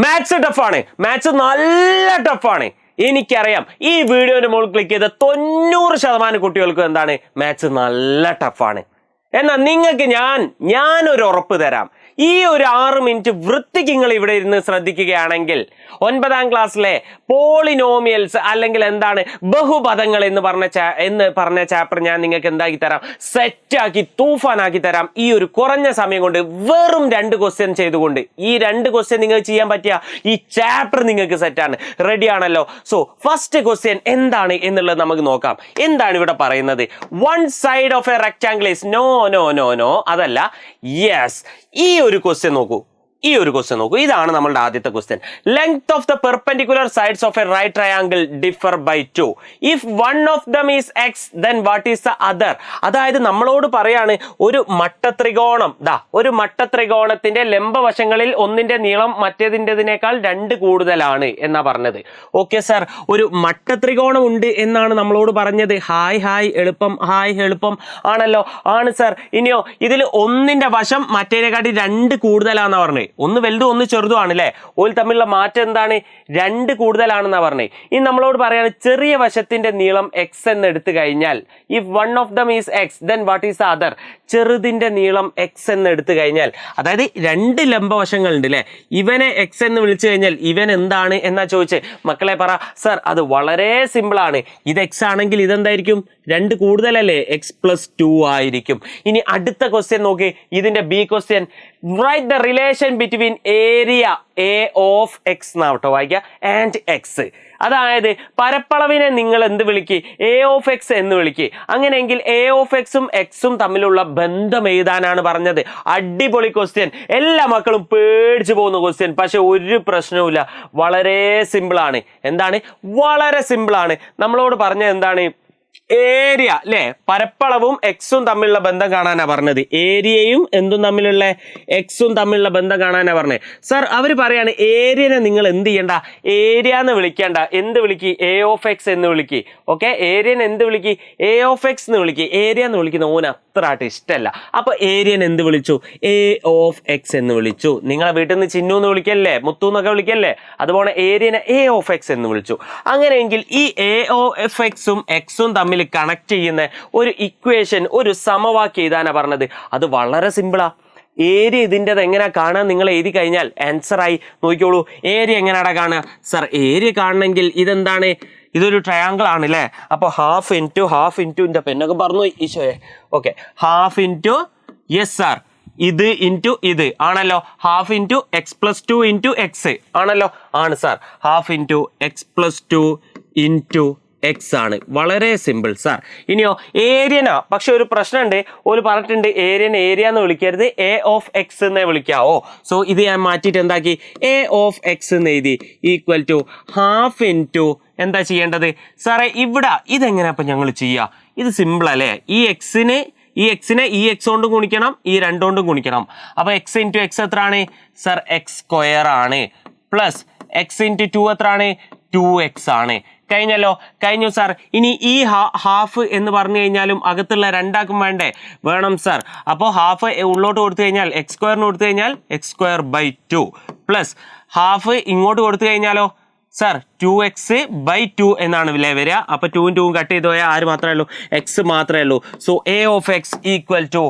Maths ടഫാണ്, maths നല്ല ടഫാണ് എനിക്കറിയാം. ഈ വീഡിയോന്റെ മുകളിൽ ക്ലിക്ക് ചെയ്ത 90% കുട്ടികൾക്കും എന്താണ് മാത്സ് നല്ല ടഫാണ്. എന്നാൽ നിങ്ങൾക്ക് ഞാനൊരു ഉറപ്പ് തരാം. ഈ ഒരു 6 മിനിറ്റ് വൃത്തിക്ക് നിങ്ങൾ ഇവിടെ ഇരുന്ന് ശ്രദ്ധിക്കുകയാണെങ്കിൽ 9ാം ക്ലാസ്സിലെ പോളിനോമിയൽസ് അല്ലെങ്കിൽ എന്താണ് ബഹുപദങ്ങൾ എന്ന് പറഞ്ഞ ചാപ്റ്റർ ഞാൻ നിങ്ങൾക്ക് എന്താക്കി തരാം, സെറ്റാക്കി തൂഫാനാക്കി തരാം. ഈ ഒരു കുറഞ്ഞ സമയം കൊണ്ട് വെറും 2 ക്വസ്റ്റ്യൻ ചെയ്തുകൊണ്ട് ഈ 2 ക്വസ്റ്റ്യൻ നിങ്ങൾക്ക് ചെയ്യാൻ പറ്റിയ ഈ ചാപ്റ്റർ നിങ്ങൾക്ക് സെറ്റാണ്. റെഡി ആണല്ലോ? സോ ഫസ്റ്റ് ക്വസ്റ്റ്യൻ എന്താണ് എന്നുള്ളത് നമുക്ക് നോക്കാം. എന്താണ് ഇവിടെ പറയുന്നത്? One side of a rectangle is no അതല്ല, യെസ്. ഈ ഒരു ക്വസ്റ്റ്യൻ നോക്കൂ. ഇതാണ് നമ്മളുടെ ആദ്യത്തെ question. Length of the perpendicular sides of a right triangle differ by 2. If one of them is X then what is the other? അതായത് നമ്മളോട് പറയാണ് ഒരു മട്ടത്രികോണത്തിന്റെ ലംബവശങ്ങളിൽ ഒന്നിന്റെ നീളം മറ്റേതിൻ്റെതിനേക്കാൾ 2 കൂടുതലാണ് എന്നാ പറഞ്ഞത്. ഓക്കെ സാർ, ഒരു മട്ടത്രികോണം ഉണ്ട് എന്നാണ് നമ്മളോട് പറഞ്ഞത്. ഹായ് എളുപ്പം ആണല്ലോ. ആണ് സാർ. ഇനിയോ ഇതിൽ ഒന്നിന്റെ വശം മറ്റേതിനെക്കാട്ടി 2 കൂടുതലാന്നാ പറഞ്ഞത്. ഒന്ന് വലുതും ഒന്ന് ചെറുതുമാണ് അല്ലേ? ഓൽ തമ്മിലുള്ള മാറ്റം എന്താണ്? 2 കൂടുതലാണെന്നാ പറഞ്ഞത്. ഇനി നമ്മളോട് പറയാണ് ചെറിയ വശത്തിന്റെ നീളം എക്സ് എന്ന് എടുത്തു കഴിഞ്ഞാൽ if one of them is X then what is the other? ചെറുതിന്റെ നീളം എക്സ് എന്ന് എടുത്തു കഴിഞ്ഞാൽ, അതായത് 2 ലംബവശങ്ങൾ ഉണ്ട് അല്ലേ? ഇവനെ എക്സ് എന്ന് വിളിച്ചു കഴിഞ്ഞാൽ ഇവൻ എന്താണ് എന്നാ ചോദിച്ചേ. മക്കളെ പറ സർ, അത് വളരെ സിമ്പിൾ ആണ്. ഇത് എക്സ് ആണെങ്കിൽ ഇതെന്തായിരിക്കും? 2 കൂടുതലല്ലേ? x+2 ആയിരിക്കും. ഇനി അടുത്ത ക്വസ്റ്റ്യൻ നോക്കി, ഇതിന്റെ B question. Right the relation between area A of X എന്നാവട്ടോ വായിക്കുക ആൻഡ് എക്സ്. അതായത് പരപ്പളവിനെ നിങ്ങൾ എന്ത് വിളിക്കുക? എ ഓഫ് എക്സ് എന്ന് വിളിക്കുക. അങ്ങനെയെങ്കിൽ എ ഓഫ് എക്സും എക്സും തമ്മിലുള്ള ബന്ധം എഴുതാനാണ് പറഞ്ഞത്. അടിപൊളി ക്വസ്റ്റ്യൻ. എല്ലാ മക്കളും പേടിച്ചു പോകുന്ന ക്വസ്റ്റ്യൻ, പക്ഷെ ഒരു പ്രശ്നവുമില്ല. വളരെ സിമ്പിളാണ്. എന്താണ്? വളരെ സിമ്പിളാണ്. നമ്മളോട് പറഞ്ഞത് എന്താണ്? ഏരിയ അല്ലെ, പരപ്പളവും എക്സും തമ്മിലുള്ള ബന്ധം കാണാനാ പറഞ്ഞത്. ഏരിയയും എന്തും തമ്മിലുള്ള എക്സും തമ്മിലുള്ള ബന്ധം കാണാനാ പറഞ്ഞത്. സർ അവർ പറയാണ് ഏരിയനെ നിങ്ങൾ എന്ത് ചെയ്യണ്ട, ഏരിയ എന്ന് വിളിക്കണ്ട. എന്ത് വിളിക്ക്? എ ഓഫ് എക്സ് എന്ന് വിളിക്ക്. ഓക്കെ, ഏരിയനെ എന്ത് വിളിക്ക്? എ ഓഫ് എക്സ് എന്ന് വിളിക്ക്. ഏരിയ എന്ന് വിളിക്കുന്ന ഓന് അത്രയായിട്ട് ഇഷ്ടമല്ല. അപ്പൊ ഏരിയൻ എന്ത് വിളിച്ചു? എ ഓഫ് എക്സ് എന്ന് വിളിച്ചു. നിങ്ങളെ വീട്ടിൽ നിന്ന് ചിന്നു എന്ന് വിളിക്കല്ലേ, മുത്തു എന്നൊക്കെ വിളിക്കല്ലേ, അതുപോലെ ഏരിയനെ എ ഓഫ് എക്സ് എന്ന് വിളിച്ചു. അങ്ങനെയെങ്കിൽ ഈ എ ഓഫ് എക്സും എക്സും തമ്മിൽ കണക്ട് ചെയ്യുന്ന ഒരു ഇക്വേഷൻ, ഒരു സമവാക്യം എഴുതാനാ പറഞ്ഞത്. അത് വളരെ സിമ്പിളാ. ഏരിയ ഇതിൻ്റെത് എങ്ങനെയാ കാണാൻ നിങ്ങൾ എഴുതി കഴിഞ്ഞാൽ ആൻസറായി. നോക്കിക്കോളൂ, ഏരിയ എങ്ങനെയാടാ കാണുക? സർ ഏരിയ കാണണമെങ്കിൽ ഇതെന്താണ്? ഇതൊരു ട്രയാങ്കിൾ ആണ് അല്ലേ? അപ്പോൾ ഹാഫ് ഇൻറ്റു എൻ്റെ പെണ്ണൊക്കെ പറഞ്ഞു ഈശോയെ. Okay, half into, yes sir, ഇത് ഇൻറ്റു ഇത് ആണല്ലോ. Half into x+2 into X ആണല്ലോ. ആണ് sir, half into x+2 into X ആണ്. വളരെ സിമ്പിൾ സാർ. ഇനിയോ ഏരിയനാ, പക്ഷെ ഒരു പ്രശ്നമുണ്ട്. ഒരു പറഞ്ഞിട്ടുണ്ട് ഏരിയ എന്ന് വിളിക്കരുത്, എ ഓഫ് എക്സ് എന്നേ വിളിക്കാവോ. സോ ഇത് ഞാൻ മാറ്റിയിട്ട് എന്താക്കി? എ ഓഫ് എക്സ് എന്ന് എഴുതി. ഈക്വൽ ടു ഹാഫ് ഇൻറ്റു എന്താ ചെയ്യേണ്ടത് സാറേ? ഇവിടെ ഇതെങ്ങനെയാ അപ്പം ഞങ്ങൾ ചെയ്യുക? ഇത് സിമ്പിൾ അല്ലേ? ഈ എക്സിനെ ഈ എക്സ് കൊണ്ടും ഗുണിക്കണം, ഈ 2 കൊണ്ടും ഗുണിക്കണം. അപ്പോൾ എക്സ് ഇൻറ്റു എക്സ് എത്രയാണ് സർ? x² ആണ്. പ്ലസ് എക്സ് ഇൻറ്റു 2 എത്രയാണ്? 2x ആണ്. കഴിഞ്ഞു സാർ. ഇനി ഈ ഹാഫ് എന്ന് പറഞ്ഞു കഴിഞ്ഞാലും അകത്തുള്ള 2 ആക്കും വേണ്ടേ? വേണം സാർ. അപ്പോൾ ഹാഫ് ഉള്ളോട്ട് കൊടുത്തു കഴിഞ്ഞാൽ x² കൊടുത്തു കഴിഞ്ഞാൽ x²/2 പ്ലസ് ഹാഫ് ഇങ്ങോട്ട് കൊടുത്തു കഴിഞ്ഞാലോ സാർ 2x/2 എന്നാണ് വില വരിക. അപ്പൊ 2ഉം 2ഉം കട്ട് ചെയ്ത് പോയാൽ ആര് മാത്രമേ ഉള്ളൂ? എക്സ് മാത്രമേ ഉള്ളൂ. So a of x equal to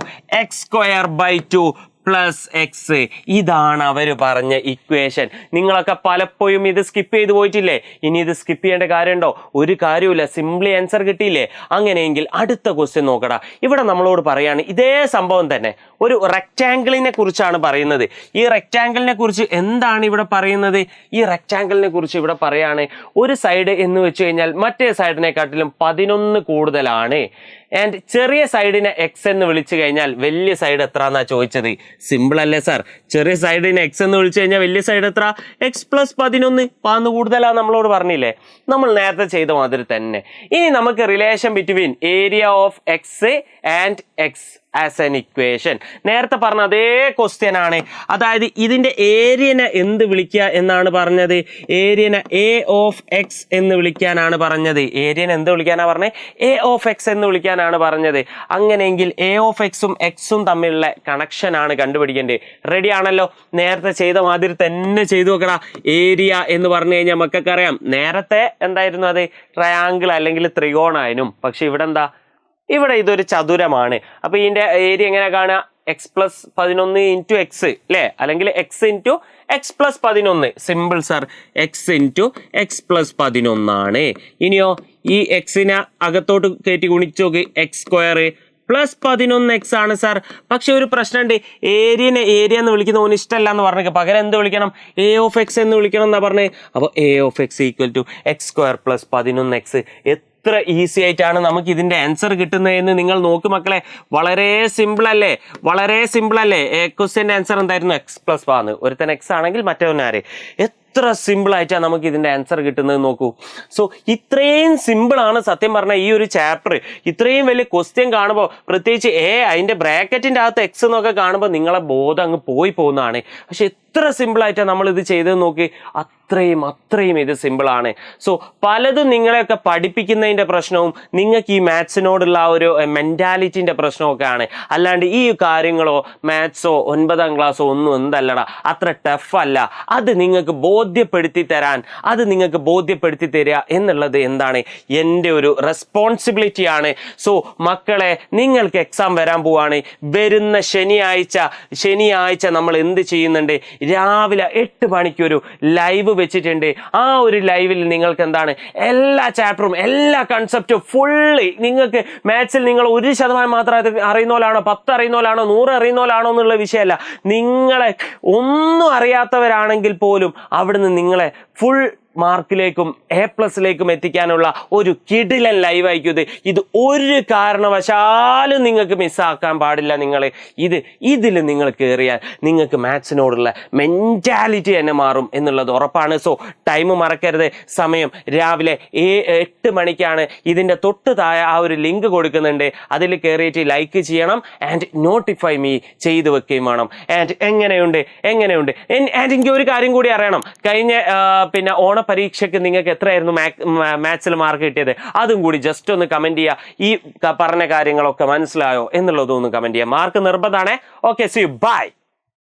x²/2 plus x. ഇതാണ് അവർ പറഞ്ഞ ഇക്വേഷൻ. നിങ്ങളൊക്കെ പലപ്പോഴും ഇത് സ്കിപ്പ് ചെയ്ത് പോയിട്ടില്ലേ? ഇനി ഇത് സ്കിപ്പ് ചെയ്യേണ്ട കാര്യമുണ്ടോ? ഒരു കാര്യമില്ല, സിംപ്ലി ആൻസർ കിട്ടിയില്ലേ? അങ്ങനെയെങ്കിൽ അടുത്ത ക്വസ്റ്റ്യൻ നോക്കടാ. ഇവിടെ നമ്മളോട് പറയാണ് ഇതേ സംഭവം തന്നെ, ഒരു റെക്റ്റാങ്കിളിനെ കുറിച്ചാണ് പറയുന്നത്. ഈ റെക്റ്റാങ്കിളിനെ കുറിച്ച് എന്താണ് ഇവിടെ പറയുന്നത്? ഈ റെക്റ്റാങ്കിളിനെ കുറിച്ച് ഇവിടെ പറയാണ് ഒരു സൈഡ് എന്ന് വെച്ച് കഴിഞ്ഞാൽ മറ്റേ സൈഡിനെക്കാട്ടിലും 11 കൂടുതലാണ്. ആൻഡ് ചെറിയ സൈഡിനെ എക്സ് എന്ന് വിളിച്ചു കഴിഞ്ഞാൽ വലിയ സൈഡ് എത്ര എന്നാ ചോദിച്ചത്? സിമ്പിൾ അല്ലേ സാർ? ചെറിയ സൈഡിനെ എക്സ് എന്ന് വിളിച്ചു കഴിഞ്ഞാൽ വലിയ സൈഡ് എത്ര? x+11. 11 കൂടുതലാ നമ്മളോട് പറഞ്ഞില്ലേ? നമ്മൾ നേരത്തെ ചെയ്ത മാതിരി തന്നെ. ഇനി നമുക്ക് relation between area of X and X as an equation. നേരത്തെ പറഞ്ഞ അതേ ക്വസ്റ്റ്യൻ ആണ്. അതായത് ഇതിന്റെ ഏരിയനെ എന്ത് വിളിക്കുക എന്നാണ് പറഞ്ഞത്? ഏരിയനെ എ ഓഫ് എക്സ് എന്ന് വിളിക്കാനാണ് പറഞ്ഞത്. ഏരിയനെ എന്ത് വിളിക്കാനാണ് പറഞ്ഞത്? എ ഓഫ് എക്സ് എന്ന് വിളിക്കാനാണ് പറഞ്ഞത്. അങ്ങനെയെങ്കിൽ എ ഓഫ് എക്സും എക്സും തമ്മിലുള്ള കണക്ഷൻ ആണ് കണ്ടുപിടിക്കേണ്ടത്. റെഡി ആണല്ലോ? നേരത്തെ ചെയ്ത മാതിരി തന്നെ ചെയ്തു നോക്കടാ. ഏരിയ എന്ന് പറഞ്ഞു കഴിഞ്ഞാൽ നമുക്കൊക്കെ നേരത്തെ എന്തായിരുന്നു? അത് ട്രയാങ്കിൾ അല്ലെങ്കിൽ ത്രികോണായനും. പക്ഷെ ഇവിടെ എന്താ? ഇവിടെ ഇതൊരു ചതുരമാണ്. അപ്പൊ ഇതിന്റെ ഏരിയ എങ്ങനെ കാണുക? എക്സ് പ്ലസ് 11 ഇൻറ്റു എക്സ് അല്ലേ? അല്ലെങ്കിൽ X into X plus 11. Simple sir. X into X plus 11 ആണ്. ഇനിയോ ഈ എക്സിനെ അകത്തോട്ട് കയറ്റി ഗുണിച്ചു നോക്ക്. എക്സ് സ്ക്വയർ പ്ലസ് 11 എക്സ് ആണ് സാർ. പക്ഷെ ഒരു പ്രശ്നമുണ്ട്. ഏരിയനെ ഏരിയ എന്ന് വിളിക്കുന്ന ഓന് ഇഷ്ടമല്ല എന്ന് പറഞ്ഞേക്ക്. പകരം എന്ത് വിളിക്കണം? എ ഓഫ് എക്സ് എന്ന് വിളിക്കണം എന്നാ പറഞ്ഞത്. അപ്പോൾ a of x equal to x square plus 11 x. എത്ര ഈസി ആയിട്ടാണ് നമുക്ക് ഇതിന്റെ ആൻസർ കിട്ടുന്നതെന്ന് നിങ്ങൾ നോക്ക് മക്കളെ. വളരെ സിമ്പിൾ അല്ലേ? വളരെ സിമ്പിൾ അല്ലേ? ക്വസ്റ്റ്യന്റെ ആൻസർ എന്തായിരുന്നു? എക്സ് പ്ലസ് പാന്ന്. ഒരുത്തൻ എക്സ് ആണെങ്കിൽ മറ്റവനാര്. എത്ര സിമ്പിൾ ആയിട്ടാണ് നമുക്ക് ഇതിന്റെ ആൻസർ കിട്ടുന്നത് നോക്കൂ. സോ ഇത്രയും സിമ്പിൾ ആണ് സത്യം പറഞ്ഞാൽ ഈ ഒരു ചാപ്റ്റർ. ഇത്രയും വലിയ ക്വസ്റ്റ്യൻ കാണുമ്പോൾ, പ്രത്യേകിച്ച് അതിന്റെ ബ്രാക്കറ്റിന്റെ അകത്ത് എക്സ് എന്നൊക്കെ കാണുമ്പോൾ നിങ്ങളെ ബോധം അങ്ങ് പോയി പോകുന്നതാണ്. പക്ഷെ എത്ര സിമ്പിൾ ആയിട്ടാണ് നമ്മൾ ഇത് ചെയ്തത് നോക്കി. അത്രയും ഇത് സിമ്പിൾ ആണ്. സോ പലതും നിങ്ങളെയൊക്കെ പഠിപ്പിക്കുന്നതിന്റെ പ്രശ്നവും നിങ്ങൾക്ക് ഈ മാത്സിനോടുള്ള ആ ഒരു മെന്റാലിറ്റിന്റെ പ്രശ്നമൊക്കെ ആണ്. അല്ലാണ്ട് ഈ കാര്യങ്ങളോ മാത്സോ 9ാം ക്ലാസ്സോ ഒന്നും എന്തല്ലടാ, അത്ര ടഫ് അല്ല. അത് നിങ്ങൾക്ക് ബോധ്യപ്പെടുത്തി തരിക എന്നുള്ളത് എന്താണ്? എൻ്റെ ഒരു റെസ്പോൺസിബിലിറ്റി ആണ്. സോ മക്കളെ, നിങ്ങൾക്ക് എക്സാം വരാൻ പോവാണ്. വരുന്ന ശനിയാഴ്ച നമ്മൾ എന്ത് ചെയ്യുന്നുണ്ട്? രാവിലെ 8 മണിക്കൊരു ലൈവ് വെച്ചിട്ടുണ്ട്. ആ ഒരു ലൈവിൽ നിങ്ങൾക്ക് എന്താണ് എല്ലാ ചാപ്റ്ററും എല്ലാ കൺസെപ്റ്റും ഫുള്ള് നിങ്ങൾക്ക് മാത്സിൽ നിങ്ങൾ 1% മാത്രം അറിയുന്നോലാണോ, 10 അറിയുന്നോലാണോ, 100 അറിയുന്നോലാണോ എന്നുള്ള വിഷയമല്ല. നിങ്ങളെ ഒന്നും അറിയാത്തവരാണെങ്കിൽ പോലും അവിടുന്ന് നിങ്ങളെ ഫുൾ മാർക്കിലേക്കും A+ലേക്കും എത്തിക്കാനുള്ള ഒരു കിടിലൻ ലൈവ് ആയിരിക്കും ഇത്. ഒരു കാരണവശാലും നിങ്ങൾക്ക് മിസ്സാക്കാൻ പാടില്ല. ഇതിൽ നിങ്ങൾ കയറിയാൽ നിങ്ങൾക്ക് മാത്സിനോടുള്ള മെന്റാലിറ്റി തന്നെ മാറും എന്നുള്ളത് ഉറപ്പാണ്. സോ ടൈം മറക്കരുത്. സമയം രാവിലെ 8 മണിക്കാണ്. ഇതിൻ്റെ തൊട്ട് താഴെ ആ ഒരു ലിങ്ക് കൊടുക്കുന്നുണ്ട്. അതിൽ കയറിയിട്ട് ലൈക്ക് ചെയ്യണം ആൻഡ് നോട്ടിഫൈ മീ ചെയ്ത് വെക്കുകയും വേണം. ആൻഡ് എങ്ങനെയുണ്ട് ആൻഡ് എനിക്ക് ഒരു കാര്യം കൂടി അറിയണം. കഴിഞ്ഞ ഓണ പരീക്ഷയ്ക്ക് നിങ്ങൾക്ക് എത്രയായിരുന്നു മാത്സിൽ മാർക്ക് കിട്ടിയത്? അതും കൂടി ജസ്റ്റ് ഒന്ന് കമന്റ് ചെയ്യുക. ഈ പറഞ്ഞ കാര്യങ്ങളൊക്കെ മനസ്സിലായോ എന്നുള്ളതൊന്ന് കമന്റ് ചെയ്യുക. മാർക്ക് നിർബന്ധമാണ്. Okay, see you, by.